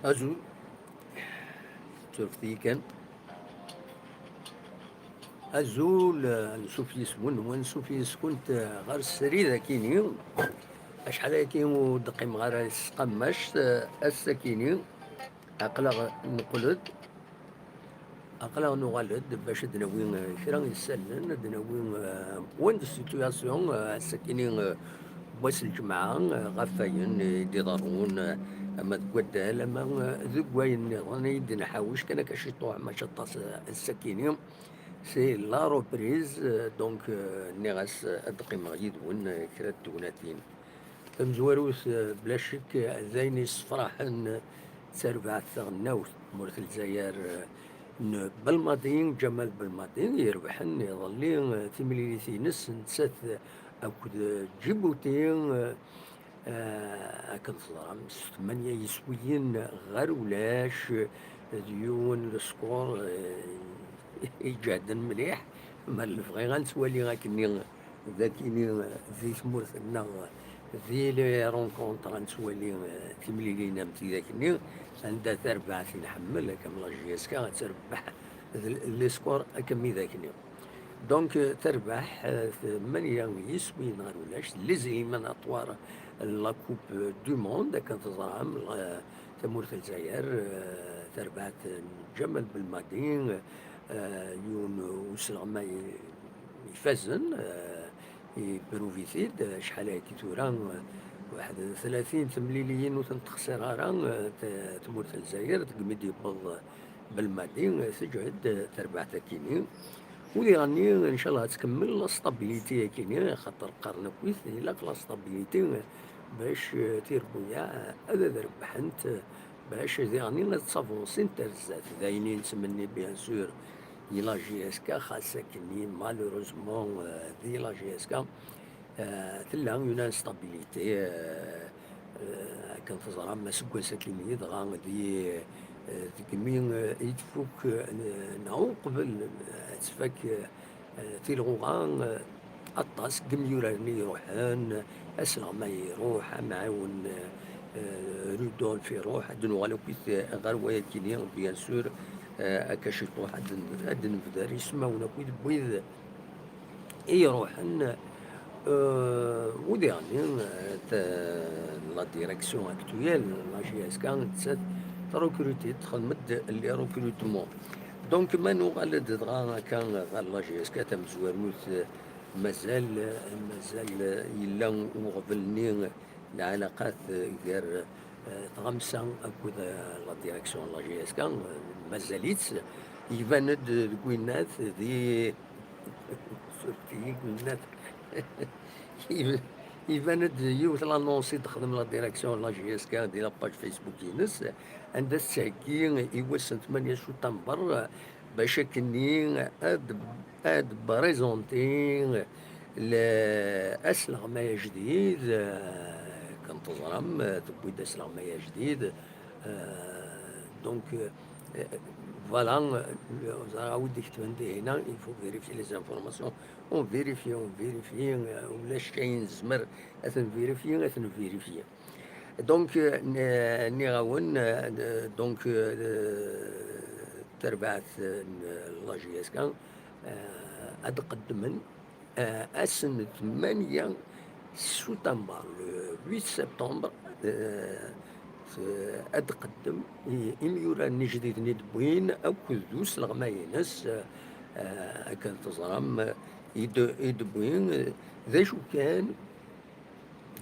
أزول ترفتي كان أزول نشوف يسون ونشوف يسكنت غير السرير كيني أشحال هاكي ودقيم غير قماش السكيني أقلق نقلد أقلق نغلد باش دناوي كرا يسلن دناوي وين السيتوياسيون السكيني بواس الجماعة غفاين دي ضرون أما تقدال أما ذوك وين راني يدي نحاوش كان كاشي طوع ما شطاس السكيني سي لا روبريز دونك نيغاس أدقي مغيد وين كرا دوناتين مزواروث بلا شك زين صفراحن تربع ثغناوث مورث الجزائر بالماضيين جمال بالماضيين يربحن يظلين ثمليليثي نس نسات أكد جيبوتي كنظرام ثمانية يسويين غير ولاش ديون السكور يجهدن مليح ما اللي بغي غنسوالي غاكني ذاكيني ذي ثمورثنا ذي لي رونكونت غنسوالي تمليلينا متي ذاكني عندها تربع في نحمل كامل جياسكا غتربح لي سكور كمي ذاكني دونك تربح ثمانية يسوي نهار ولاش لي زيمان اطوار لا كوب دو موند كانت تزرعم تمورث الجزائر تربحت جمال بالمدين يون وسلغما يفازن بروفيسيد شحال هاكي تورا واحد 30 تمليليين وتنتخسر راه تمورث الجزائر تقمد يبض بالمدين سجعد تربع تاكيني ولي راني ان شاء الله تكمل لا ستابيليتي كيني خاطر قرن كويس الا لا ستابيليتي باش تيربويا هذا ربحنت باش راني نتصافونسي نترزات داينين نتمني بيان سور لا جي اس كا خاصة كني مالوروزمون دي لا جي اس كا تلا اون انستابيليتي كنتظرا ما سكواسا كيمي دغا دي كمين يتفوك نعو قبل تفك تيلغوغان أطاس كميوراني يروحان أسلغ ما يروح معاون رودولف يروح دنو غالو كيت غير ويا كيني بيان سور كاشي طوح هاد نفدار يسماونا كويت بويذ يروحن وديرني لا ديريكسيون اكتويل لا جي اس كانت تروكروتي تخدمت لي روكروتمون دونك ما نغالد دغا كان غال لا جي اس كا تمزوارنوث مازال يلا وغبلني العلاقات غير تغمسا اكود لا ديريكسيون لا جي اس كان مازاليت يباند كوينات ذي سورتي كوينات يباند يوث لانونسي تخدم لا ديريكسيون لا جي اس كا ديال لاباج فيسبوك ينس عندها الساكي يوسن 8 شتنبر باش كني اد بريزونتي لاسلغ ما جديد كنتظرم تبويد اسلغ ما جديد دونك فوالا عاود كتبان دي هنا يفو فيريفي لي زانفورماسيون اون فيريفي ولا شاين زمر اثن فيريفي دونك نيغاون دونك تربعت لا جي اس كان اد قدمن اسن 8 سبتمبر 8 سبتمبر أتقدم إميورا نجديد ندبوين أو كذوس لغماينس كان تظرم يدبوين ذا شو كان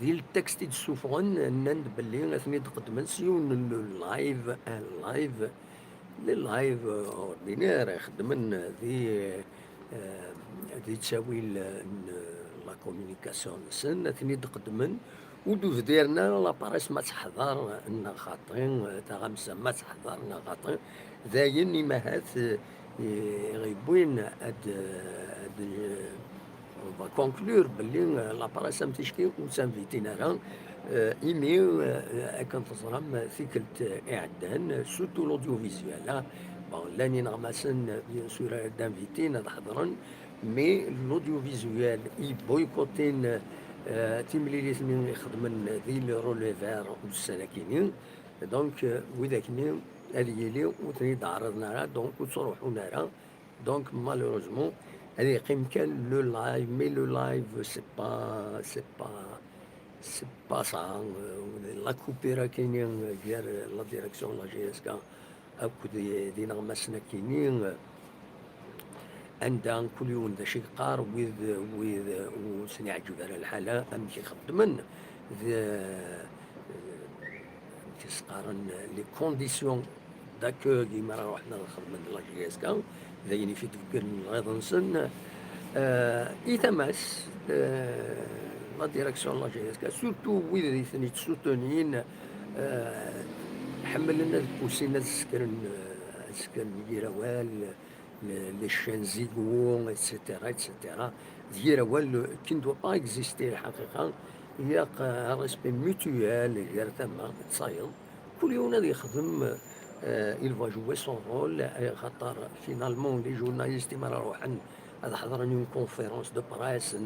ذي التكست يتسوفغن نند بلي أثني تقدم سيون اللايف لللايف اوردينير يخدمن ذي تساوي لا كومينيكاسيون سن أثني تقدمن ودوز ديرنا لاباريس ما تحضر لنا خاطين تا غمسة ما تحضر لنا خاطين ذاين مهات غيبوين فا كونكلور باللي لاباريس ام تشكي وسانفيتينا راه ايمي كان تزرم ثيكلت اعدان سورتو لوديو فيزيوال بون لاني نغمسن بيان سور دانفيتين حضرن مي لوديو فيزيوال اي بويكوتين تيمليلي ثمين يخدمن ذي لي روليفير والسلاكينين دونك وذاكني هذه يلي وثني تعرضنا لها دونك وتروحونا لها دونك مالوروزمون هذه يقيم كان لو لايف مي لو لايف سي با سا لا كوبيرا كاينين ديال لا ديريكسيون لا جي اس كا اكو دي نغمسنا كاينين عندها كل يوم ذا شي قار ويذ وسني عجب على الحالة أم كيخدمن كيسقارن لي كونديسيون داكو كيما راه روحنا نخدمن لا جي اس كا ذاين في تفكر غير نسن يتماس لا ديريكسيون لا جي اس كا سورتو ويذ ثني تسوتونين حملنا الكوسينة سكن يراوال لي شين زيغو اتسيتيرا ديراوال كي ندو با اكزيستي الحقيقة هي ريسبي ميتويال هي تما تصايد كل يوم هذا يخدم il va jouer son rôle خاطر فينالمون لي جورناليست ما راروحن هذا حضرني اون كونفيرونس دو برايس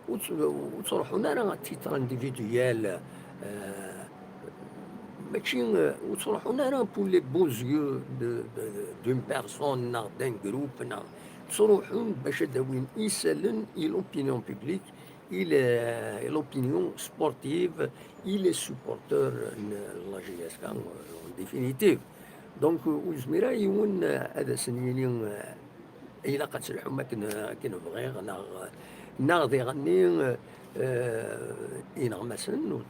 وتروحونا راه تيتر انديفيديوال ماشي وتروحونا راه بور لي بوز يو دون بيرسون دان جروب تروحون باش داوين يسالن لوبينيون بوبليك l'opinion sportive, il est supporter la GSK en définitive. Donc, وزميرا يون هذا سنيني إلا قد سلحوا ما كنبغي ناغ يغني ينغمسن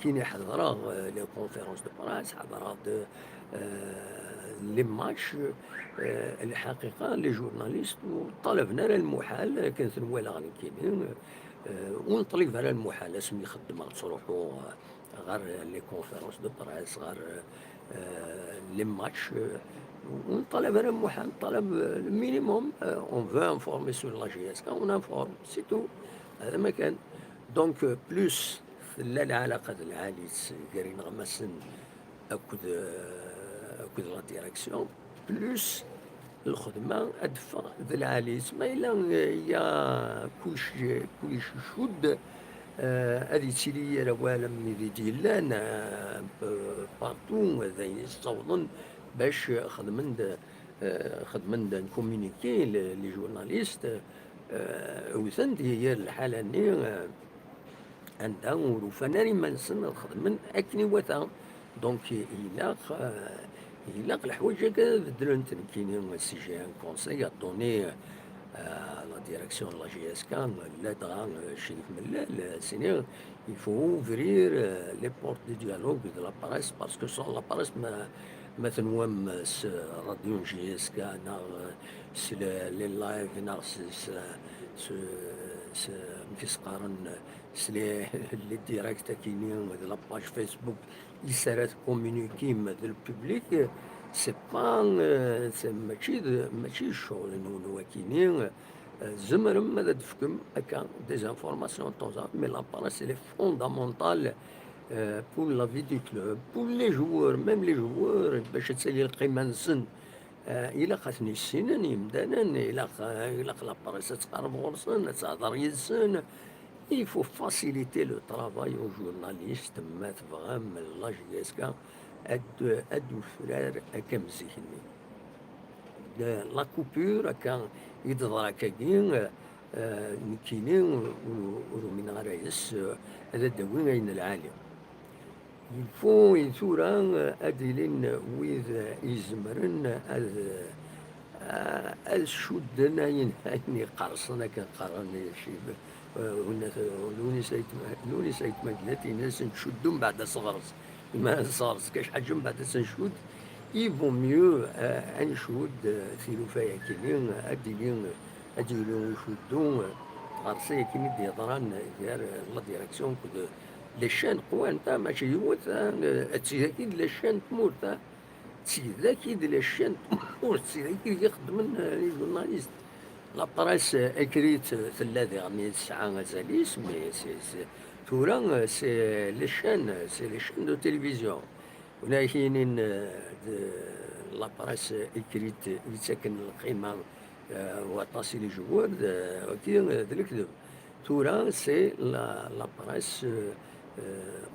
كاين يحضر لي كونفيرونس دو براس حضر لي ماتش الحقيقه لي جورناليست وطلبنا على المحال كانت نوالا غادي كاينين ونطلب على المحال اسم يخدم تروحوا غير لي كونفيرونس دو براس غير لي ماتش ونطلب على المحال طلب المينيموم اون فو انفورمي سور لا جي اس كا اون انفورم سي تو هذا ما كان دونك بلوس لا العلاقه العالية كارين غمسن اكد لا ديريكسيون بلوس الخدمه ادفع ذا العالية ما الا يا كلشي شود هذه تيلي العوالم اللي ديالنا بارتو ذا يستوضن باش خدمن نكومونيكي لي جورناليست وثن هي الحاله ني عندها وفناني ما نسن الخدمن اكني وثا دونك إلا الحوايج هكا بدلون كاينين سي جي ان كونساي دوني لا ديريكسيون لا جي اس كان لا دغا شريف ملال سينير il faut ouvrir les portes du dialogue de la presse parce que sans la presse ما تنوام راديو جي اس كا لي لايف كيسقارن لي ديريكت كاينين لا باج فيسبوك يسالات كومونيكي مع البوبليك سي با ماشي الشغل نونو كاينين زمرم ماذا تفكم هكا ديزانفورماسيون طوزا مي لا باراس لي فوندامونتال pour la vie du club, pour les joueurs, même les joueurs, باش تسالي القيمة نسن إلا خاصني السنان يمدانن إلا لاباريس تقرب غرسن تهضر يدسن il faut faciliter le travail aux journalistes ما تبغى من لا جي اس كا ادو فرار هكا مزيكني لا كوبور هكا يضرا كاين كاينين ومن غرايس هذا داوين غاين العالم يفو يثورا أدلين ويذ يزمرن الشدنا ينهيني قرصنا كقرن شيب هنا لوني سيت مجلتي ناس نشدهم بعد صغرس ما صارس كاش حجم بعد سنشود يفو ميو انشود ثلوفايا كينين أدلين يشدون غرسي كيني ديضران ديال لا ديريكسيون كود لي شان قوان تا ماشي يموت تسيداكي لي شان تموت تسيداكي لي شان تموت تسيداكي يخدم لي جورناليست لا براس اكريت ثلاثة غني تسعة غزاليس مي سي تورا سي لي شان دو تلفزيون ولا كاينين لا براس اكريت يتسكن القيمة وطاسي لي جوار كي ذلك تورا سي لا براس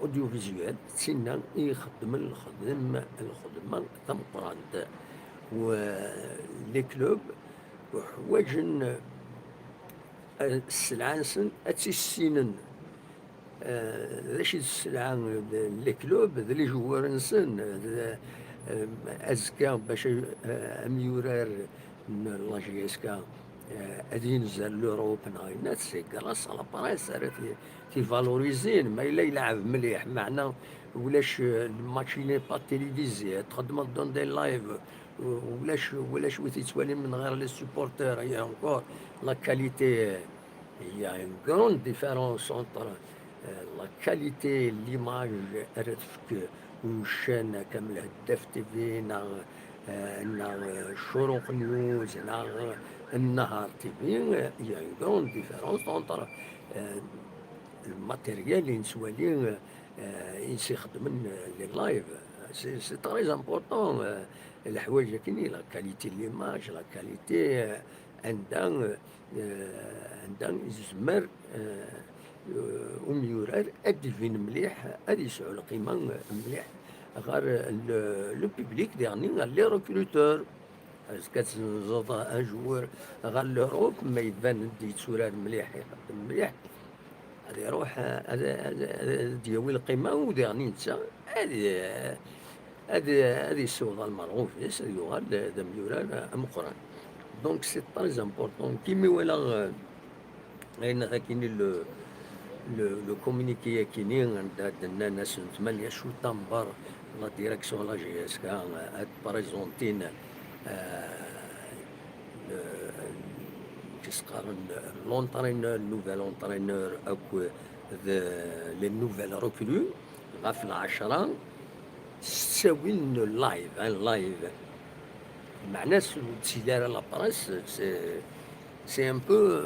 اوديو فيزيوال تسنى يخدم الخدمه تمقرانت ولي كلوب وحواجن السلعه نسن اتسينن ذاش السلعه لي كلوب لي جوار نسن ازكا باش اميورار لا جي اس كا غادي ينزل لوروب ناينات سي كراس على بريس تيفالوريزين ما الا يلعب مليح معنا ولاش الماتش اللي با تيليفيزي تخدم دون دي لايف ولاش وتتوالي من غير لي سوبورتور هي انكور لا كاليتي هي اون كروند ديفيرونس اونتر لا كاليتي ليماج رتفك والشان كامل هداف تيفي نا شروق نيوز نا النهار تيفي هي اون كروند ديفيرونس اونتر الماتيريال اللي نسوالي يخدم لي لايف سي تري امبورطون الحوايج كاينين لا كاليتي ليماج لا كاليتي عندها يزمر وميورار ادفين مليح ادي يسعو القيمه مليح غير لو بوبليك ديرني لي ريكروتور كتزوض ان جوار غير لوروب ما يبان يتسولار مليح يخدم مليح هذا يروح هذا ديوي القيمه وديرني نتا هذه السوغ المرغوب فيس يغال هذا ميورار مقران دونك سي تري امبورطون كيما ولا غير كاين لو كومونيكي كاينين عند الناس ثمانية شو تنبر لا ديريكسيون لا جي اس كا بريزونتين كيسقارن لونطرينور نوفيل اونطرينور اكو لي نوفيل روكلو غاف العشرة تساوي لايف لايف مع ناس تسيدار لابراس سي ان بو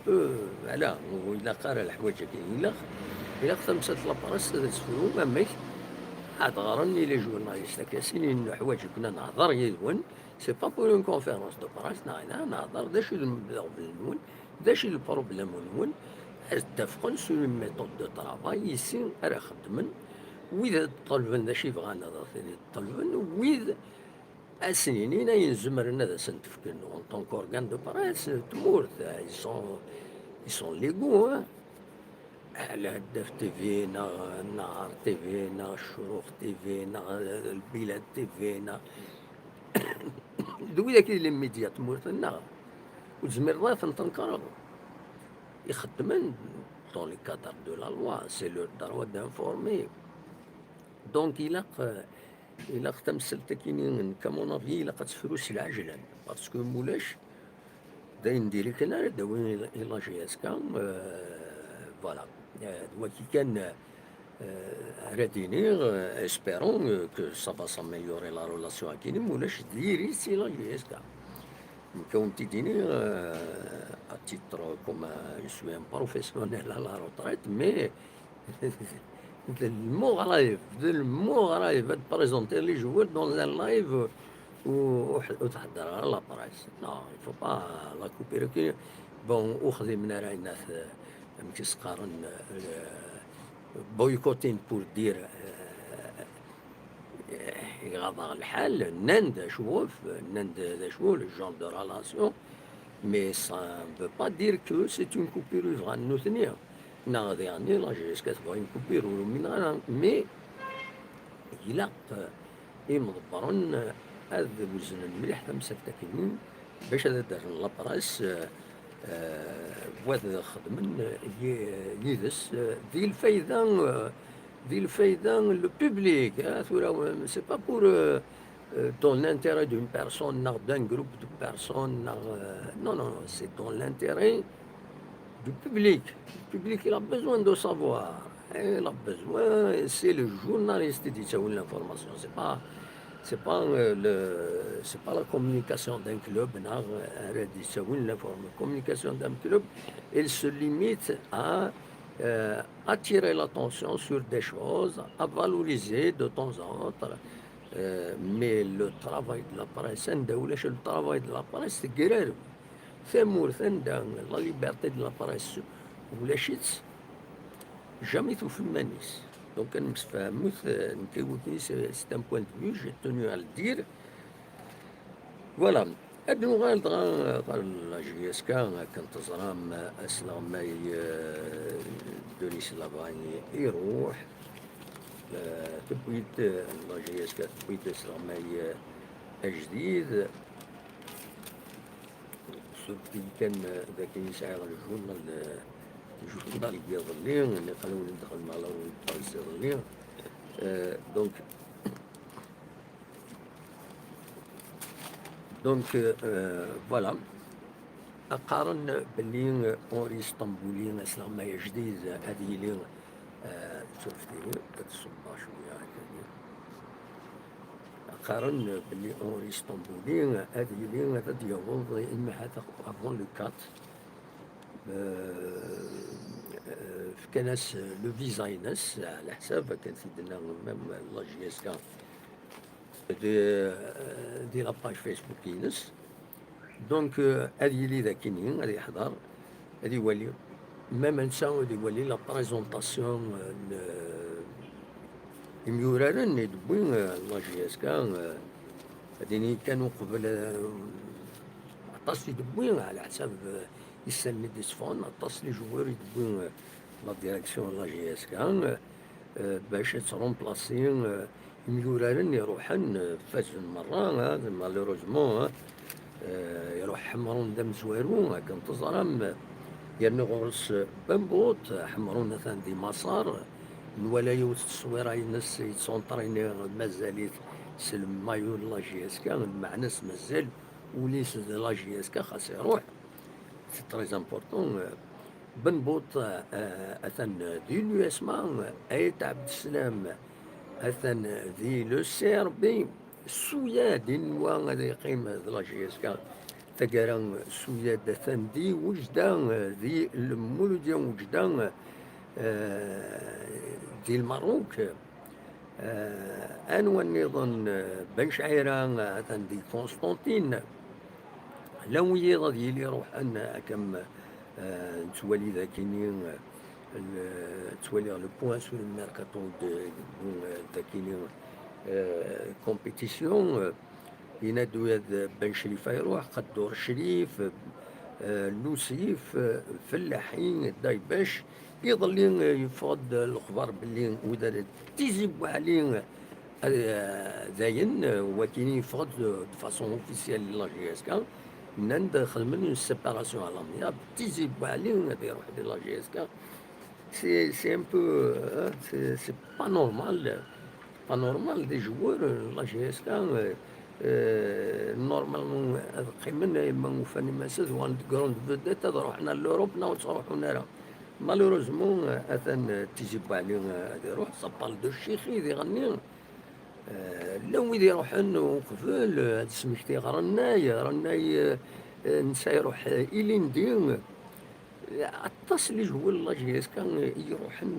فوالا وإلا قارا الحوايج كاين إلا خدمت لابراس تسفرو مامك عاد غارني لي جورناليست كاسين حوايج كنا نهضر يدون سي با بور اون كونفيرونس دو براس نهضر داش نون داش البروبليم نون اتفقن سو ميثود دو طرافاي يسين راه خدمن وإذا طلبن ذا شي بغانا ثاني طلبن وإذا السنين ينزمرنا ذا سنتفكن اون طونك اورغان دو براس تمورت يسون ليغو على هداف تيفي نهار تيفي الشروق تيفي البلاد تيفي دوي ذاك لي ميديا تمورتنا وتزمر تنكر يخدمن دون لي كادر دو لا لوا سي لور دروا دانفورمي دونك إلا تمثلت كاينين كمون افي إلا تفروس العجلة باسكو مولاش داين ديريكت انا داوين إلا جي اس كا فوالا دوا كي كان راديني اسبيرون كو سا فا ساميليوري لا ريلاسيون كاينين مولاش ديري سي لا جي اس كا كون تيديني ا تيتر كوم جو سوي ان بروفيسيونيل ا لا روتريت مي المغرب تبريزونتي لي جوار دون ان لايف وتحضر على لابرايس نو يفو با لا كوبيركي بون وخذي من راي الناس كيسقارن بويكوتين بور دير يغضى الحال ناند شوف ناند شوف الجون دو رالاسيون مي سا نو با دير كو سي اون كوبير فغان نو ثنيا ناغذ يعني لا جي اس كتبغي نكوبير من غير مي إلا مضبرون هذا وزن مليح تمسكت كاينين باش هذا دار لابراس وهذا خدمن يدس ذي الفايدة لو بوبليك ثورا سي با بور دون لانتيري دون بيرسون ناغ دان جروب دو بيرسون ناغ نو سي دون لانتيري du public. Le public, il a besoin de savoir. Il a besoin, c'est le journaliste qui dit l'information. C'est pas la communication d'un club. La communication d'un club, elle se limite à attirer l'attention sur des choses, à valoriser de temps en temps. Mais le travail de la presse, le travail de la presse, c'est guérir. ثمور ثندا لا ليبرتي دو لا بريس ولا شيت jamais توفي مانيس. دونك كنمسفهموت نكيوتني سي ان بوان دو في جي توني على الدير. فوالا هاد نغال قال لا جي اس كا كنتزرام اسلامي دونيس لافاني يروح تبويت لا جي اس كا تبويت اسلامي جديد. سورتي كان ذاك يسعى الجورنال الجورنال يظلي اللي قالوا لي ندخل مع لا باريس يظلي. دونك دونك فوالا أقارن باللي أوري اسطنبولي اسلامي جديد هذه لي شفتي كتصبح شوية هكذا. أقارن باللي أوري اسطنبولي هذه لي تديوض إما هذا أفون لو كات كان ناس لو فيزا ينس على حساب كان سيدنا ميم لا جي اس كا دي لاباج فيسبوك ينس. دونك هذه لي ذاكيني غادي يحضر غادي يولي ميم انسان غادي يولي لا بريزونطاسيون الميورارن يدوين لا جي اس كا هاديني كانوا قبل عطاس يدوين على حساب يسند يصفون عطاس لي جوار يدوين لا ديريكسيون لا جي اس كا باش ترومبلاسي الميورارن يروحن فاز مرة مالوروزمون يروح حمرون دم زوارو كان تزرم يرني غورس بنبوط حمرون مثلا دي مسار الولاية التصويرة ينس يتسونطريني مازاليت سلم مايو لا جي اس كا معناس مازال وليس لا جي اس كا خاص يروح سي تري امبورطون. بنبوط اثن دي لو اسما ايت عبد السلام اثن ذي لو سي ار بي السوياد نوا غادي يقيم لا جي اس كا تقرا السوياد اثن دي وجدا ذي المولوديا وجدا دي الماروك انو النظام بن شعيران اثن دي قسطنطين لو يضاد يلي روح ان كم نتولي ذاكيني تولي لو بوان سو الميركاتو ذاكيني كومبيتيسيون ينادو هذا بن شريفه يروح قدور الشريف لوسيف فلاحين دايباش يظل يفرض الاخبار باللي ودار تيزيب عليه زاين وكاين يفرض دو فاسون اوفيسيال لا جي اس كا نند خدمن سيباراسيون على مياب تيزيب عليه غادي يروح دير لا جي اس كا. سي ان بو سي با نورمال با نورمال دي جوار لا جي اس كا نورمالمون قيمن يما وفاني ماسد وان كروند فيديت روحنا لوروب ناود تروحوا نارا مالوروزمون اثن تيجي عليه غادي يروح صبال دو الشيخي ذي غني لو ويدي يروحن وقفل هاد سميتي رناي نسا يروح إليندي عطاس اللي جوا لا جي اس كان يروحن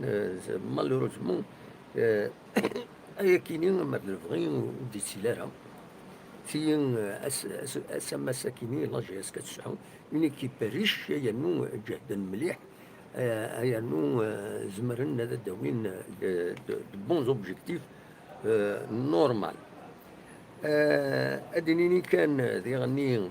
مالوروزمون ايا كاينين ما بالفغي ودي سيلارا تيين اسما ساكيني لا جي اس كتسعو اون ايكيب ريش يانو جهدا مليح يانو زمرن هذا داوين دو بون زوبجيكتيف نورمال. ادينيني كان ذي غني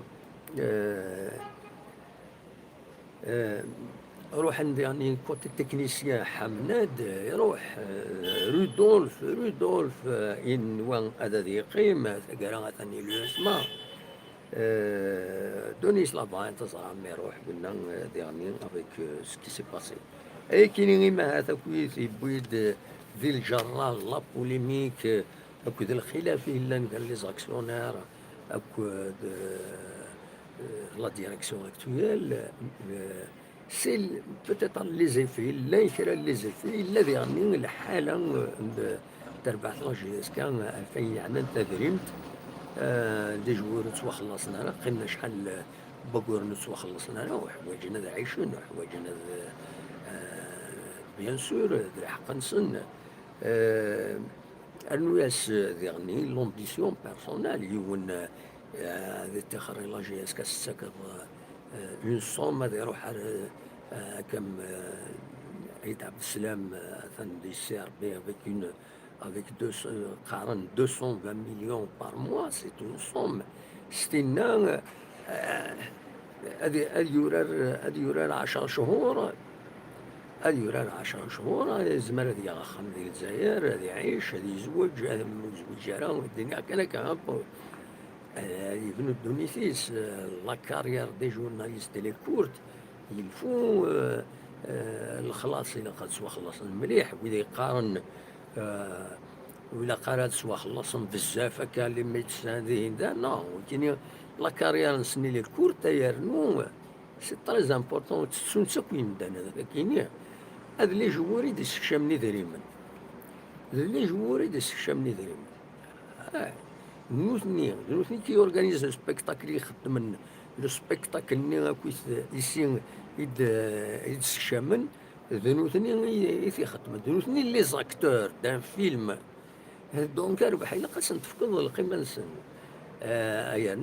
روح عندي يعني كوتي تكنيسيان حماد يروح رودولف ان وان هذا ذي قيمة قرا ثاني لو اسمه دونيس لافان تصرا ما يروح قلنا ديرني افيك سكي سي باسي اي كاينين ما هذا كويس بويد ذي الجرال لا بوليميك اكو ذي الخلاف الا قال لي زاكسيونير اكو لا ديريكسيون اكتويل سي بوتيتر لي زيفي لا يكرا لي زيفي لا يعني الحاله تربع لا جي اس كان 2000 يعني تدريمت دي جوور نتوا خلصنا قلنا شحال بقور نتوا خلصنا وحوايجنا عايشين وحوايجنا بيان سور دري حق نسن الناس يعني لومبيسيون بيرسونيل يون ذي تخري لا جي اس كاستكر اون صوم هذا يروح كم Saïd Abdeslam des RB avec 220 millions par mois, c'est une somme. ستينا هذه يورار 10 شهور، هذه يورار 10 شهور، هذا يزمر هذه يغخم ذي الجزائر، هذا يعيش، هذا يزوج، هذا مزوج جارة، الدنيا كان يبنوا الدونيسيس. لا كارير دي جورناليست لي كورت يلفو الخلاص إلا قد سوا خلصن مليح، وإذا يقارن وإلا قارن سوا خلصن بزاف هكا اللي ما يتساندين ذا نو، كاين لا كارير نسني لي كورت يرنو سي تري امبورطون تسون سكوين دان هذاك كاين هذا اللي جووري دي سكشامني دريمن، هذا اللي جووري دي سكشامني دريمن. نوثني كي يورغانيز سبيكتاكل يخدم لو سبيكتاكل ني كويس يسين يتسكشامن، نوثني يخدم نوثني لي زاكتور دان فيلم، دونك ربح إلا قاس نتفقد القيمة نسن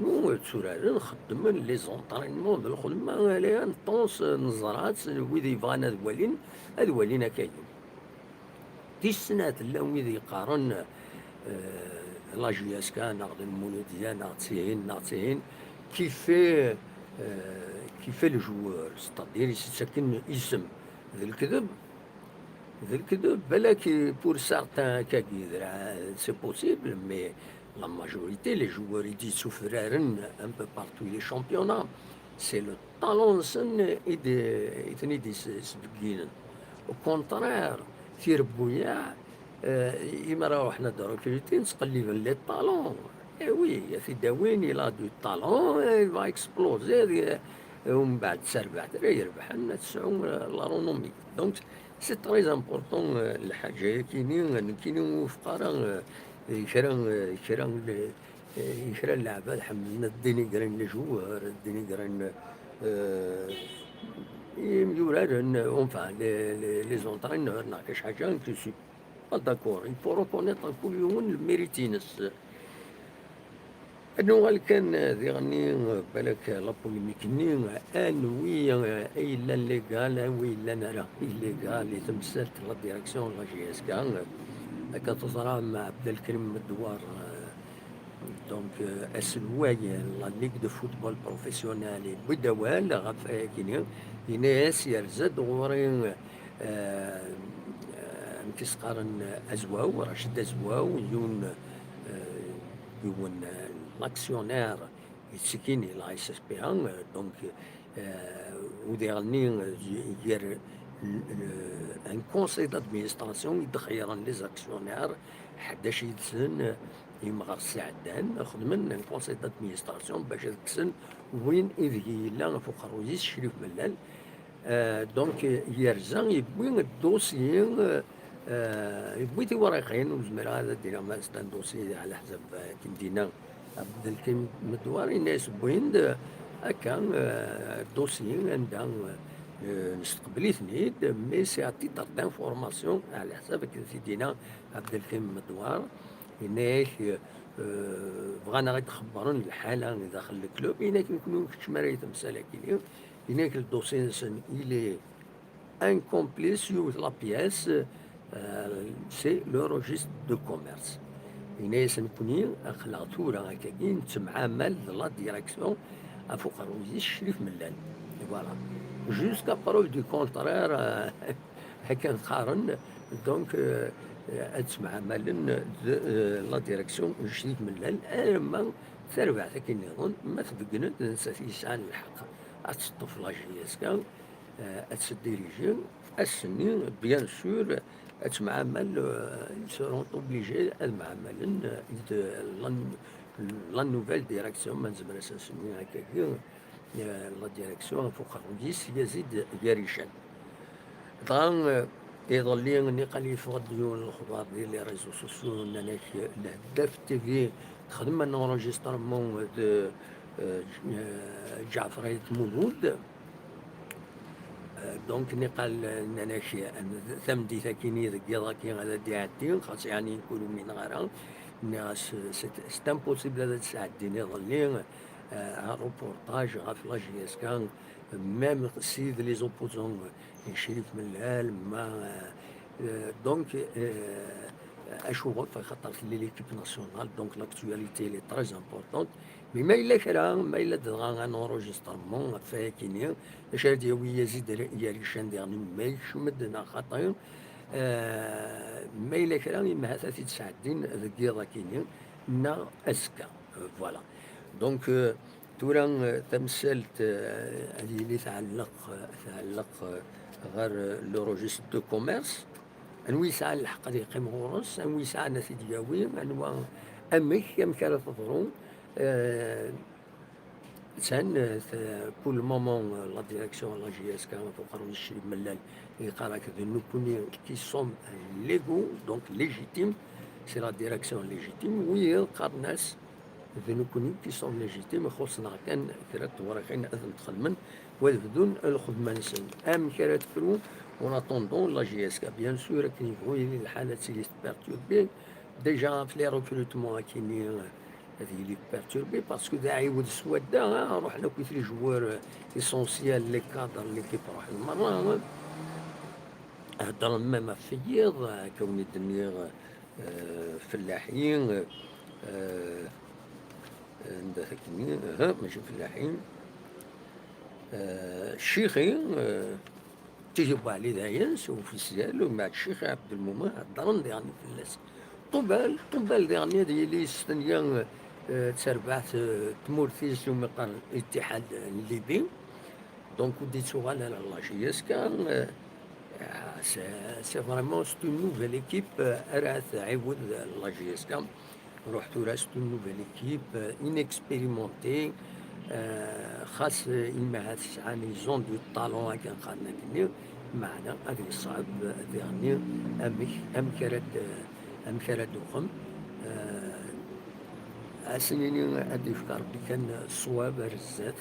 نو تسورار نخدم لي زونطرينمون د الخدمة لي نطونس نزرات ويدي يبغانا هاد والين كاين تيش سنات لا ويدي يقارن لا جي اس كا ناخد المولودية ناغتيهين كيفاه الجوار، ستادير يسكن اسم ذا الكذب بلاكي بور سارتان كاكي سي بوسيبل، مي لا ماجوريتي لي جوار يدي سوفرارن ان بو بارتو لي شامبيونا سي لو طالون سن يتني دي سبكينن او كونترير تيربويا إما راهو حنا دروكيتي نتقلب لي طالون وي في داوين إلا دو طالون يبغى اكسبلوزي ومن بعد سربع يربح لنا 9 لا رونومي. دونك سي تري امبورطون الحاجة كاينين فقراء يشرا اللعبة حملنا الدينيغرين لي جوار الدينيغرين يورارن اونفان لي زونطرينور ناقاش حاجة كو سي با داكور يفو روكونيطر كل يوم الميريتينس. انو غال كان ذي غني بالك لا بوليميكني وي الا ليغال وي لا نرى ليغال اللي تمثلت لا ديريكسيون لا جي اس كا كتصرى مع عبد الكريم الدوار دونك اسلواي لا ليغ دو فوتبول بروفيسيونال بدوال غاف كاين يناس يرزد غوري كيسقارن ازواو رشد ازواو يون لاكسيونير يتسكيني لا اس اس بي ان دونك وديرني يدير ان كونسي دادمينستراسيون يتخيرن لي زاكسيونير 11 سن يمغر سعدان خدمن ان كونسي دادمينستراسيون باش تكسن وين اذي لا فوق رويس شريف ملال دونك يرزان يبوي الدوسيين يبويتي ورقين وزمر هذا دينا ما ستان دوسي على حسب كندينا عبد الكريم مدواري ناس بوين هكا دوسيين عندها نستقبلي ثنيد مي سي تيتر دانفورماسيون على حسب سيدينا عبد الكريم مدوار هناك بغانا غير تخبرون الحالة داخل الكلوب هناك يكونوا كتشماري تمثال كاين هناك الدوسي نسن إلي انكومبلي سيو لا بياس سي لو روجيست دو كوميرس هنايا نكوني خلاطورة هكاكين تمعامل لا ديريكسيون افوق روزي الشريف ملال فوالا جوسكا بروف دو كونترير هكا نقارن دونك تمعامل لا ديريكسيون الشريف ملال اما تربع كاين نظن ما تبقنت نسات يسعى الحق اتسطف لا جياسكا اتسديريجين السنين بيان سور تمعامل سورون اوبليجي المعامل لا نوفيل ديريكسيون ما نزمرش نسمي هكاك لا ديريكسيون فوق الرئيس يزيد يريشان طبعا يظل لي اني قال فوق ديون الاخبار ديال لي ريزو سوسيو انك الهداف تيفي تخدم ان اونجسترمون جعفرية مولود دونك نقال اننا شيء ثمدي ثاكيني ذاك يضاكي هذا ديعتين خاص يعني يكونوا من غيرها ناس ستامبوسيبل هذا الساعه ديني ظلين روبورتاج غاف لا جي اس كان même si les opposants, Chérif Mellal, donc, أشوف خاطر في l'équipe nationale, donc l'actualité elle est très importante. Mais إلا كرا ما إلا دغا ان enregistrement فاكينيا اش هادي هو يزيد يا شان ديالي ما يشمدنا خاطر ما إلا كرا ما هذا تسعدين ذكي كينيا نا اسكا فوالا دونك تورا تمثلت هذه اللي تعلق غير لو روجيست دو كوميرس انو يسعى الحق دي يقيم غورس انو يسعى ناس دياوي انو امك يم كانت تضرون سان كل مومون لا ديريكسيون لا جي اس كان فوق الشريف ملال يقرا كذا نكوني كي سوم ليغو دونك ليجيتيم سي لا ديريكسيون ليجيتيم وي الناس نكوني كي سوم ليجيتيم خصنا كان كرات ورقين اذن تخدمن بدون الخدمه نسن ام كرات فرو en attendant la GSK. Bien sûr, qu'il y a une halate perturbée. Déjà, les recrutements qui sont perturbés parce que d'ailleurs, il y a des joueurs essentiels, les cadres de l'équipe. هضر même فيض كون الدنيا فلاحين عندك ماشي فلاحين الشيخي تجب عليه داينس وفي السيال مع الشيخ عبد المؤمن هضرن يعني في الناس طوبال يعني ديالي السنية تسربعت تمورثيس ومقر الاتحاد الليبي دونك وديتو على لا جي اس كان سي فريمون سي اون نوفيل ايكيب راه تعاود لا جي اس كان رحت راه سي اون نوفيل ايكيب انكسبيريمونتي خاص إما هاد يعني زون دو طالون هكا قالنا كني معنا هذه الصعب يعني أم كرات دوخم أسنيني هادي فكر ربي كان الصواب رزات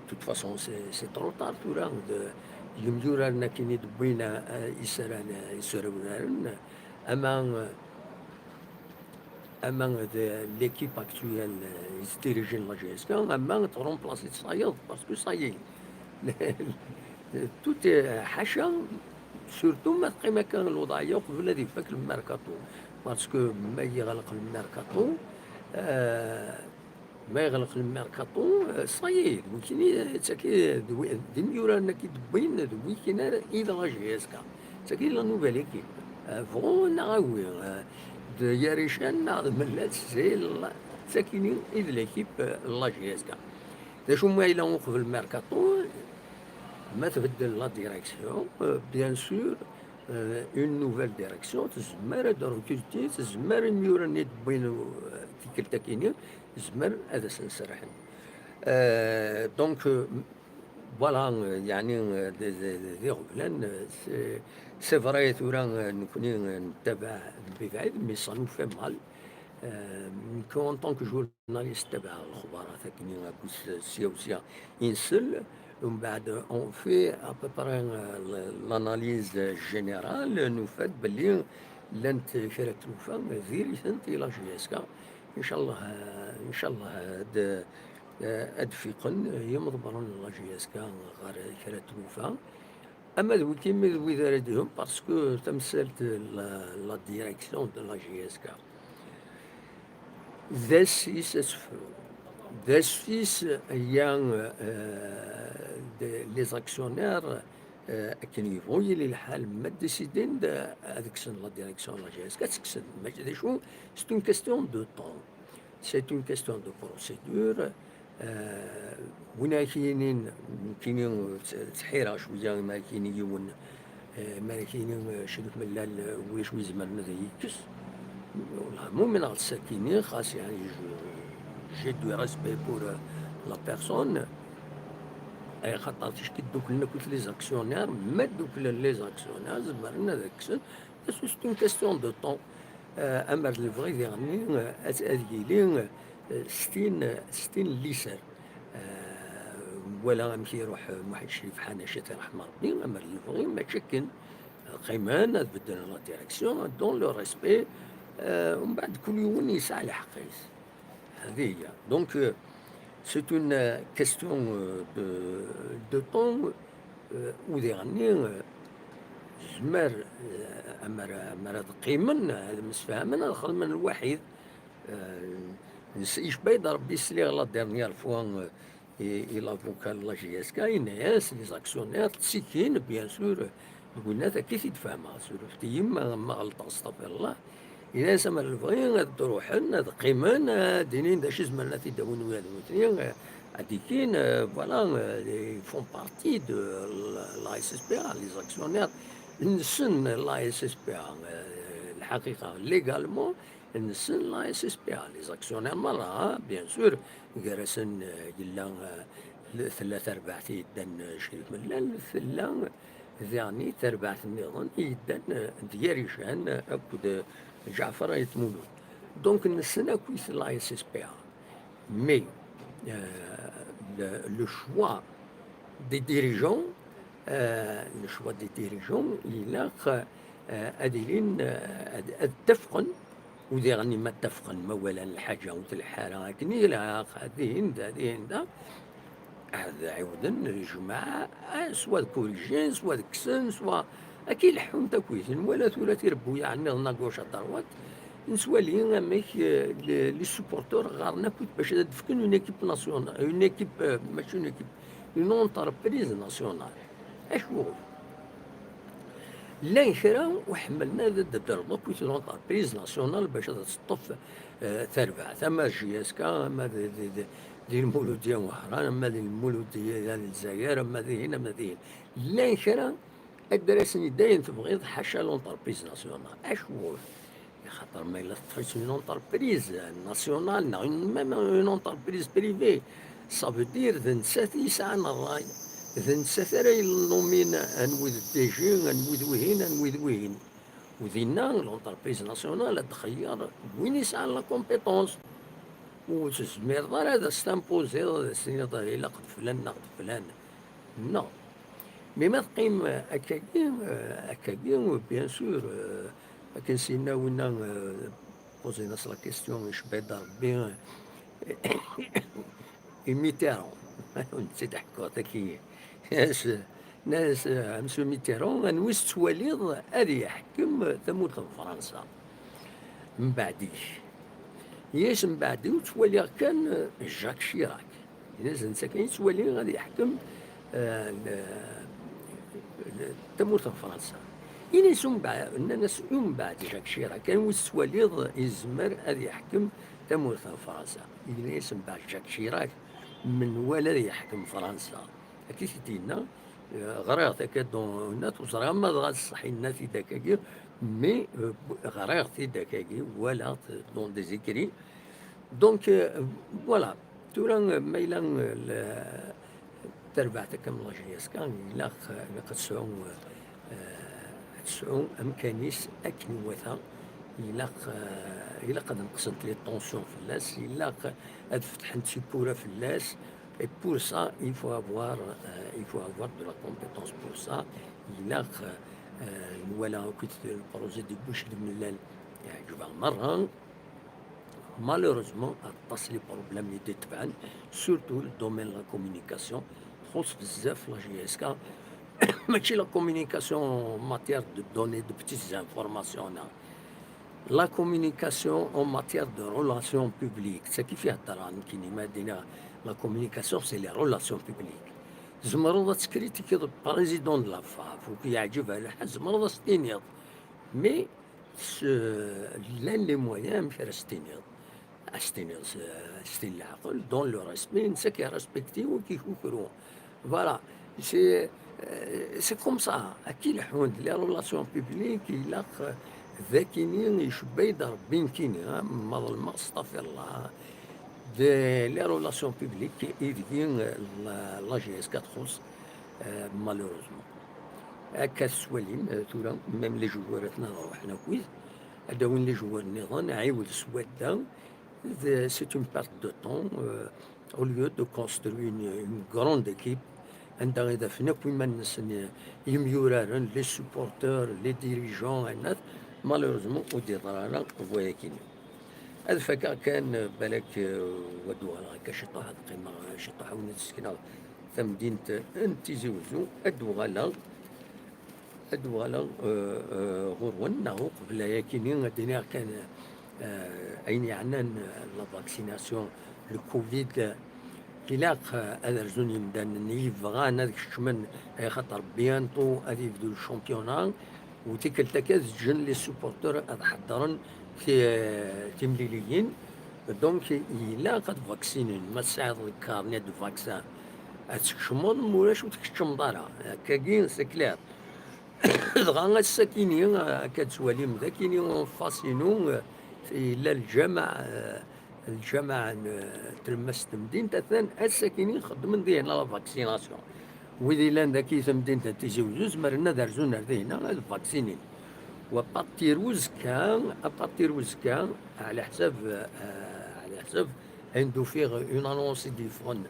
توت فاسون سي ترو طار تورا يمدورا لنا كيني دبينا يسراونا أما l'équipe actuelle dirigeant la GSK, أما ترومبلاسي تصايد باسكو صايي توت حاشا سورتو ما تقي ما كان الوضعية قبل هذيك فاك الميركاتو باسكو ما يغلق الميركاتو ما يغلق الميركاتو صايي وكيني تاكي ديميورا كي دبين دوي كينا إذا لا GSK تاكي لا نوفيل ايكيب فون نغاوي ياريشان ملات زي ساكنين إذ ليكيب لا جي اس كا شو ما إلا نوقف الميركاتو ما تبدل لا ديريكسيون بيان سور اون نوفيل ديريكسيون تزمر هاد روكولتي تزمر ميوراني بين تيكلتا كيني تزمر هذا سنسرحن دونك فوالا يعني ذي غبلان سي فري ثورا نكوني نتابع ببعيد مي سا نو في مال كون طونك جورناليست تابع الاخبار ثاني السياسيه انسل ومن بعد اون في ابري لاناليز جينيرال نو فات بلي لانت شركت الوفا فيري سنت الى جي اس كا ان شاء الله ان شاء الله ادفقن يمضبرون لا جي اس كا غير شركت الوفا اما ذوي كيما ذوي ذاردهم باسكو تمثلت لا ديريكسيون دو لا جي اس كا ذا سيس اسفرو ذا سيس يان لي زاكسيونير كان يبغوا يلي الحال ما ديسيدين هذيك السن لا ديريكسيون لا جي اس كا تسكسن ماشي شو سي اون كاستيون دو طون سي اون كاستيون دو بروسيدور وين كاينين تحيرة شوية ما كاين يون ما كاين شريك ملال ويش ويزمرنا ذا يكس مو من الساكنين خاص يعني جي دو ريسبي بور لا بيرسون اي خاطر تشكي دوك لنا كل لي زاكسيونير ما دوك لي زاكسيونير زمرنا ذاك السن سي اون كاستيون دو طون اما لي فغي يعني اتاذيلي ستين ليسر ولا غنمشي يروح واحد الشريف حناشة رحمة ربي اما اللي بغي ما تشكن قيمان تبدل لا ديريكسيون دون لو ريسبي ومن بعد كل يوم يسعى لحقيس هذه هي دونك C'est une question de temps وديغني زمر أمر قيمن هذا مسفاهمن الخدمة الوحيد يشبه ربي سلي لا ديرنيير فوا إلا فوكال لا جي اس كاين ناس لي زاكسيونير تسيكين بيان سور قلنا هذا كيف يتفاهمها سورفتي ما غلطة استغفر الله إذا سما البغي تروحن قيمن دينين داش زمان التي داون ويا هذيكين فوالا فون بارتي دو لا اس اس بي لي زاكسيونير نسن لا اس اس بي الحقيقة ليغالمون نسن لا اس اس بي لي زاكسيونير مرة بيان سور جرسن يلا ثلاثة أرباع يدن شريك ملان ثلا يعني تربع النظام يدن دياريشان أكد جعفر يتمولون دونك نسنا كويس لا اس اس بي مي le choix des dirigeants إلا أديلين اتفقن ودي غني ما اتفقن مولا الحاجة وتل الحالة كني لا هذين دا هذا عودا الجماعة سوا كوريجين سوا كسن سوا أكيد لحون تكويس ولا ولا تربو يعني ناقوش الضروات نسوالي ماك لي سوبورتور غارنا كنت باش تفكن اون ايكيب ناسيونال اون ايكيب ماشي اون ايكيب اون اونتربريز ناسيونال اشوف لا كرا وحملنا ضد كويت اونتربريز ناسيونال باش تطف تربع ثم جي اس كا اما دي المولوديه وهران اما دي المولوديه ديال الجزائر اما دي هنا اما دي لا كرا الدراسني داين تبغيض حاشا لونتربريز ناسيونال اشوف خاطر ما الا تفرج اون اونتربريز ناسيونال ميم اون اونتربريز بريفي صافو دير ذا نسات يسعنا الراي ذا نسات راه ينومين انوذ ديجي انوذ وهين انوذ وهين وذينا لونتربريز ناسيونال تخير وين يسعى لا كومبيتونس وتسمير دار هذا ستامبوزي هذا سنين الا قد فلان نقد فلان نو مي ما تقيم اكاكين بيان سور كنسينا وينا بوزي ناس لا كيستيون واش بعدا ربي ميتيرون نسيت حكوا تاكي ناس مسيو ميتيرون نويس تواليض هذا يحكم ثمود فرنسا من بعديش ياش من بعدي وتولي كان جاك شيراك الناس نسا كاين توالي غادي يحكم ثمود فرنسا الناس من بعد جاك شيراك كان ويستواليض يزمر هذا يحكم ثمود فرنسا الناس من بعد جاك شيراك من ولا يحكم فرنسا كي دينا غريغ هكا دونات وزرا ما غاد صحي الناس داكاكي مي غريغ داكاكي ولا دون دي زيكري دونك فوالا تورا مايلا تربعتك من لاجياس كان الا قد تسعو امكانيس اكن وثا الا قد نقصت لي طونسيون في اللاس الا قد فتحت سيبورا في اللاس et pour ça il faut avoir de la compétence pour ça الا ولا كنت البروجي دي بوش الملال يعجبها مرة malheureusement اتصل لي بروبليم اللي تبعا سورتو الدومين لا كومونيكاسيون تخص بزاف لا جي اس كا ماشي لا كومونيكاسيون ماتيير دو دوني دو بتيت انفورماسيون لا كومونيكاسيون اون ماتيير دو رولاسيون بوبليك تا كيف يهضر كيني ما دينا لا كومونيكاسيون سي لي رولاسيون بوبليك زمرض تكريتيكي البريزيدون دو لا فاف وكيعجبها الحال زمرض ستينيض مي لان لي مويان مش ستينيض ستين العقل دون لو ريسبي نسا كيرسبكتي وكيشكرو فوالا سي كوم سا كي الحوند لي رولاسيون بوبليك الا ذاكينين يشبه يدار بين كيني مظلمة استغفر الله دي لي رولاسيون بوبليك يدين لا جي اس كتخص مالوروزمون هكا السواليم تورا ميم لي جواراتنا روحنا كويس هذا وين لي جوار النظام عاود سوادا c'est une perte de temps au lieu de construire une grande équipe عندها إذا فينا كل ما الناس يميورارن لي سوبورتور لي ديريجون الناس مالوروزمون ودي ضرارة فوايا كيني هذا فكا كان بالك ودوغلا كشطح قيمة شطح ونسكنا ثم دينت انتيزي وزو ادوغلا غرون ناغو قبل ياكيني دينا كان اين يعنان لا فاكسيناسيون لو كوفيد إلاق هذا رزون يمدان يبغان هذاك الشمن خاطر بيانطو هذا يبدو الشامبيونا وتيكل تكاز جن لي سوبورتور هذا حضرن في تمليليين دونك إلا قد فاكسينين ما ساعد الكارني دو فاكسان أتكشمون مولاش وتكشم دارا كاكين سكلار دغا الساكيني كتسوالي مذاكيني فاسينو إلا الجامع تلمس تمدين تاثان الساكنين خدمن دينا لا فاكسيناسيون ويدي لان ذاكي تمدين تيجي وزوز مرنا دارزون ردينا الفاكسينين وابارتير وزكا على حساب عنده فيه اون انونسي ديفون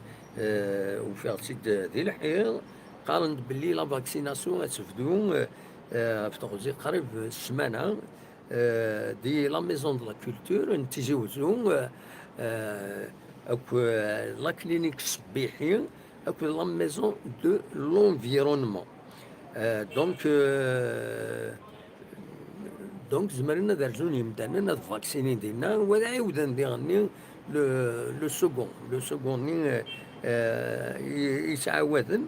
وفيه سيد ذي الحير قال باللي لا فاكسيناسيون تفدو في تغزي قريب السمانه دي لا ميزون دو لا كولتور نتيجوزو اكو لا كلينيك الصبيحي اكو لا ميزون دو لونفيرونمون دونك زمرنا درزون يمدانا الفاكسينين ديالنا ولا عاودا نديرني لو سكون ني يتعاودن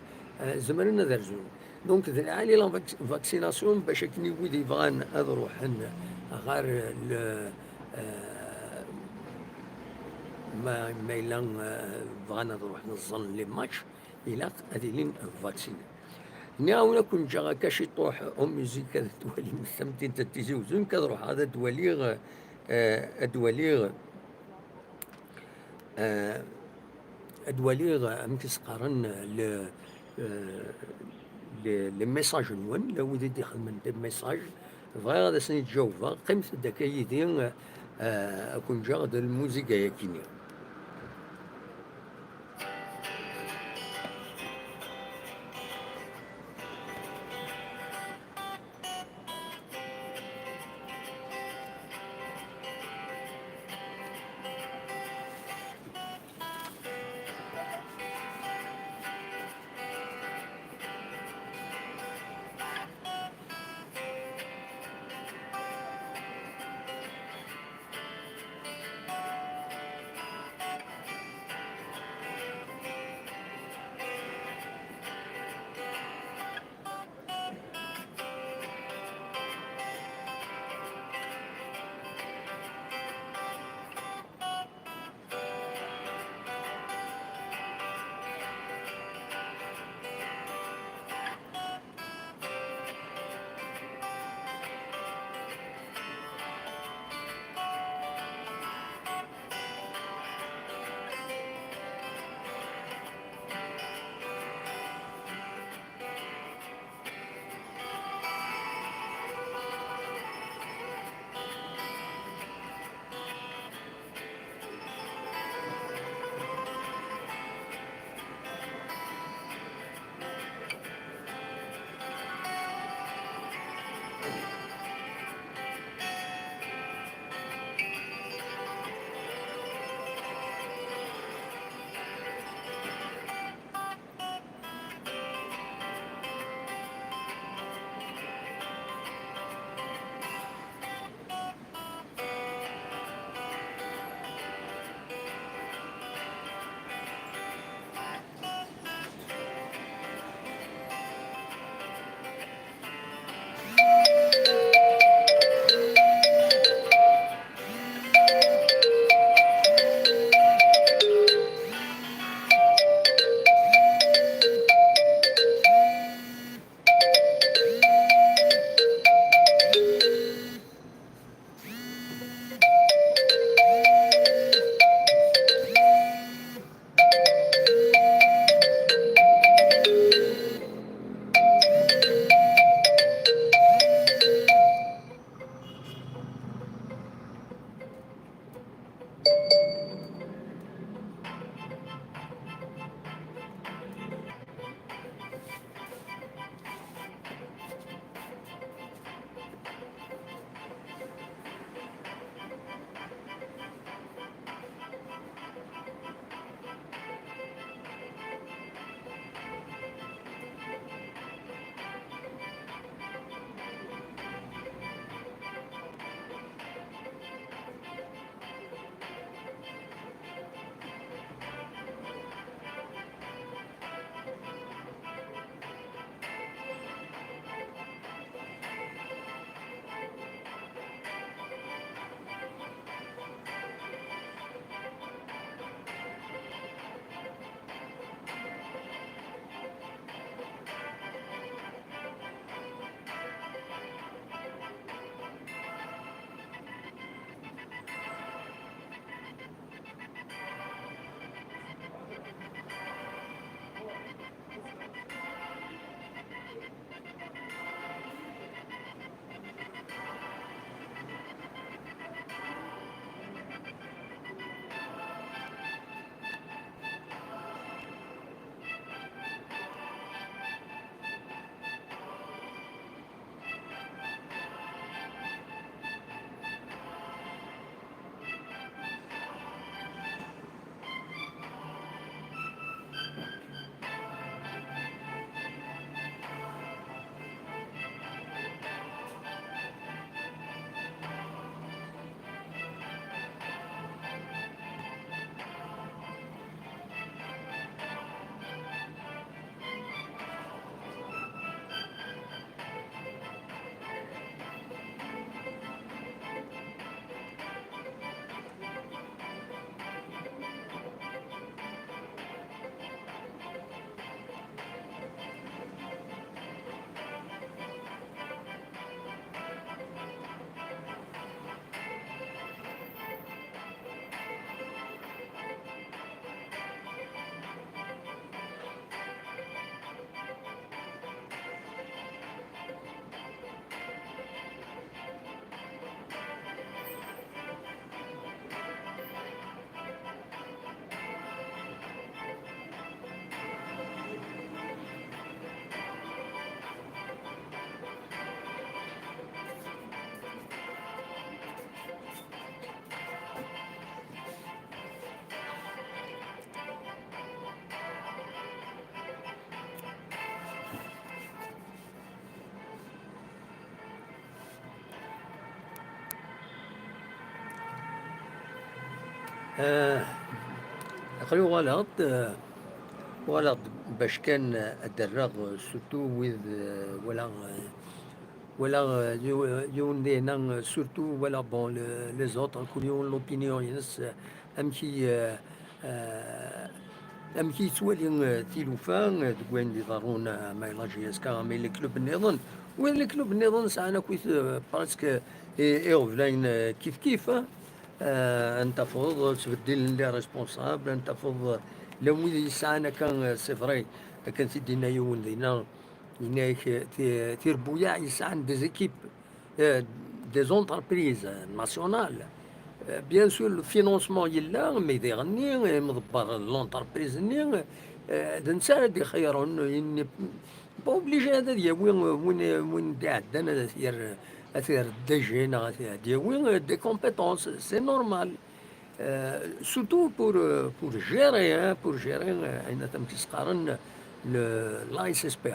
زمرنا درزون دونك علي لا فاكسيناسيون باش كني وليدي بغان هذا روحن غير ما إلا بغانا نروح نظن لي ماتش إلا هذه لين فاكسين ناونا كون جا كاشي طوح او ميوزيك هذا دوالي مستمتين تتيزي وزون كتروح هذا دواليغ ادواليغ ادواليغ امكس قارن ل لي ميساج نون لا ودي دخل من دي ميساج فغير هذا سني تجاوبا قيمت داك يدين اكون جا الموسيقى ياكيني آه، أخي غلط غلط باش كان الدراغ سورتو ويز ولا يون دينا سورتو ولا بون لي زوتر كل يوم لوبينيون ينس امشي امشي سوالي تيلوفان دوين دي ضرون ما يلاجي اسكا مي لي كلوب النظام وين لي كلوب النظام ساعنا كويس براسك اوفلاين كيف كيف انت فوض تبدل لي ريسبونسابل انت فوض لو وين ساعنا كان سي كان سيدينا يون دينا هناك تيربويا يسعى دي زيكيب دي زونتربريز ناسيونال بيان سور الفينونسمون يلا مي يغني مضبر لونتربريز ني دنسا دي خيرون با اوبليجي هذا ديال وين دي عندنا اثير ديجينا ديال وين دي كومبيتونس سي نورمال سورتو بور جيري بور جيري اين تم تسقارن لا اس اس بي.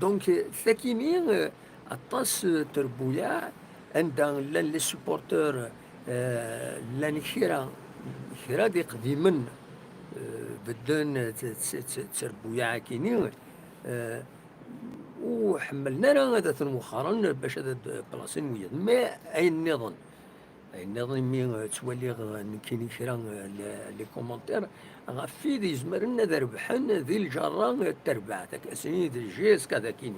دونك ثكيني الطاس تربويا عند لي سبورتور لان كيرا دي قديما بدون تربويا كيني وحملنا راه هذا مؤخرا باش هذا بلاصين ويا ما اي النظام مي تولي كاين كرا لي كومونتير غافي دي زمرنا ذا ربحان ذي الجرة تربع تاك اسني ذي الجيس كذا كيني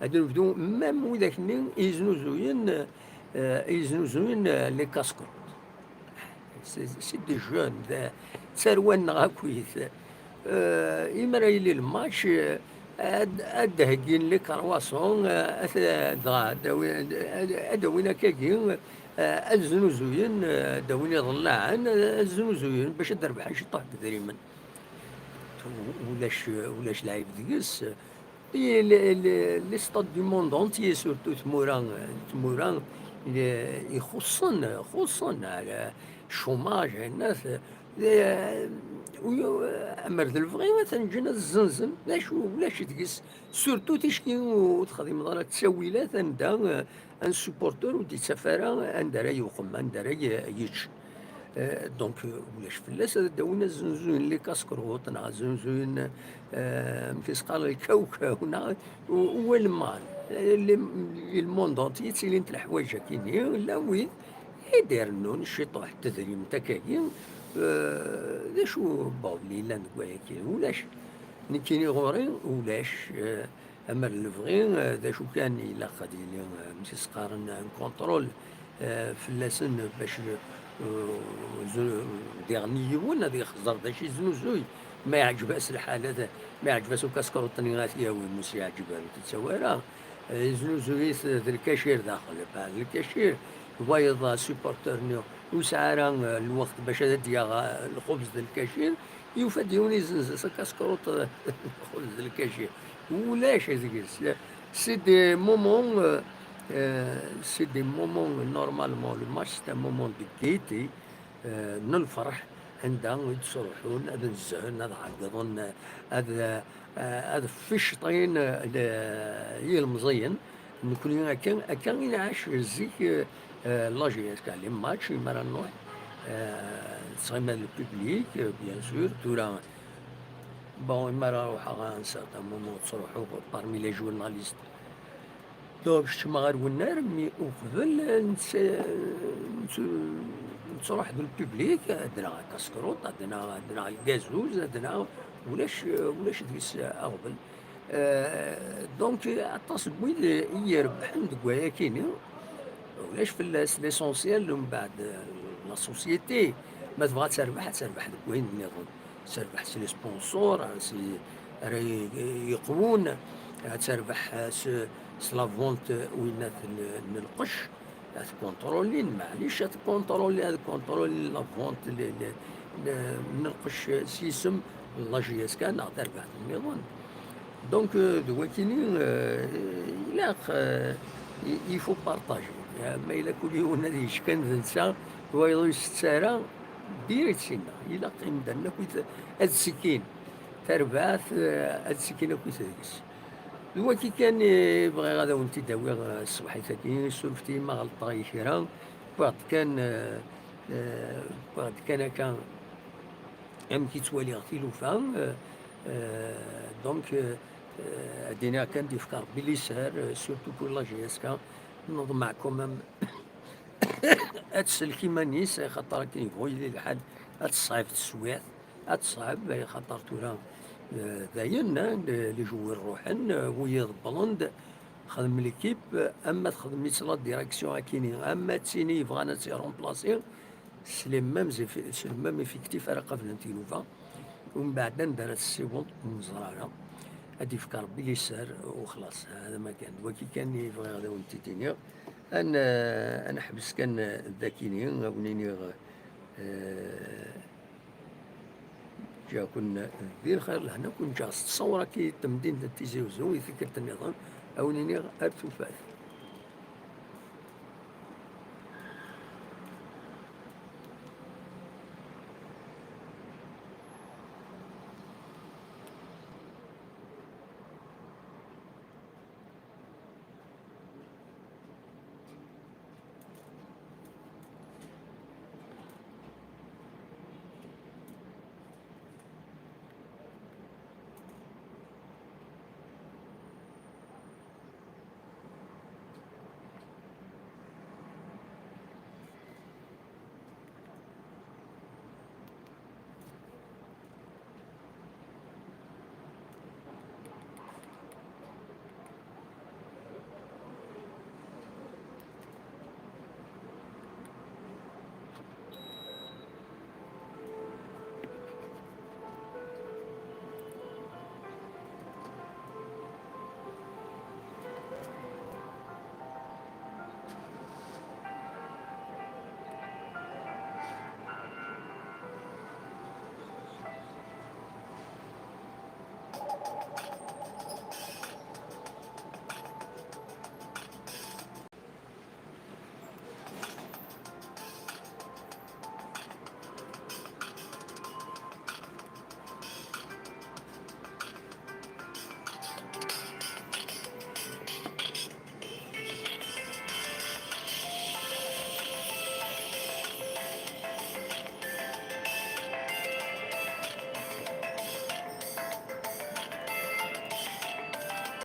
هادو نبدو مام وذاك يزنوزوين لي كاسكو سي دي جون ذا سروان غاكويث إما يلي الماتش أدهجين لي كرواسون أدوينا كاكين الزنوزوين داوين ضلاعن الزنوزوين باش تربح شي طاح تقريبا ولاش لعيب ديس لي ستاد دو موند اونتيي سورتو تموران يخصن على الشوماج الناس مرد الفغي مثلا جينا الزنزن ولاش تقيس سورتو تيشكي وتخدم ضرا تساويلات عندها ان سوبورتور ودي سفاره عندها يوقم عندها يتش دونك ولاش فلاس داونا الزنزون اللي كاسكروط نا زنزون كيسقال الكوكب هو المال اللي الموند اونتي تسيلين الحوايج كاينين لا وين يدير نون الشيطوح التدريم تكاين ذا شو باولي لا نكوايا ولاش نكيني غوري ولاش اما الفغين ذا شو كان الا غادي مشي سقارن كونترول فلاسن باش ديغني يون هذا يخزر ذا شي زنوزوي ما يعجبهاش الحال هذا ما يعجبهاش كاسكروط غاتيا ومش يعجبها تتسوى زنوزوي ذا الكاشير داخل بعد الكاشير وايضا سوبورتور نيو وسعرا الوقت باش هدي الخبز ديال الكاشير يوفد يونيز كاسكروط الخبز ديال الكاشير ولاش هذيك سي دي مومون سي دي مومون نورمالمون لو ماتش سي مومون دو كيتي من الفرح عندها يتصرحون هذا الزهن هذا عقدون هذا فشطين هي المزين نكون كان ينعش زيك لاجيس كان لي ماتش مرة نروح تصغيم البوبليك بيان سور تورا بون مرة نروح ان سارتان مومون تصرحوا بارمي لي جورناليست دونك شتما غير والنار مي وقبل نصرح بالبوبليك عندنا كاسكروط عندنا الكازوز عندنا ولاش ديس اغبل دونك اتصل بوين يربح دكوايا كاينين ولاش في ليسونسيال من بعد لا سوسيتي ما تبغى تربح دكوين نظن تربح سي لي سبونسور سي يقوون تربح سلا فونت وين القش تكونترولين معليش تكونترولي هذا كونترولي لا فونت من القش سيسم لا جي اس كان تربح النظام دونك دواكيني لا يفو بارطاجي ما إلا كل يوم هذه شكان نسا ويضو يستسارا ديريت سينا إلا قيم دانا كويت هاد السكين تربعث هاد السكينة كويت هاديكس دواكي كان بغي غادا ونتي داوي الصباحي ثاني سولفتي ما غلطا كيرا بعد كان بعد كان ام كي توالي غتيلوفا دونك دينا كان دي فكار بلي سهر سورتو بور لا جي اس كا نوض معكم اتسل كيما نيس خاطر كي يبغوا يدير الحال اتصعب تسويات اتصعب خاطر تورا داين لي جوار روحن ويض بلند خدم ليكيب اما تخدم يتصلا ديريكسيون اكيني اما تسيني يبغانا تسي رومبلاسي سلمام افيكتيف على قبل نتيلوفا ومن بعد ندار السيبون مزرعه هادي فكر ربي يسار وخلاص هذا ما كان وكي كان يبغي غدا ونتي تينيغ انا حبس كان ذاكيني ونيني جا كنا دير خير لهنا كون جا تصور كي تمدين تيزي وزو يفكر النظام او نيني ارتو فات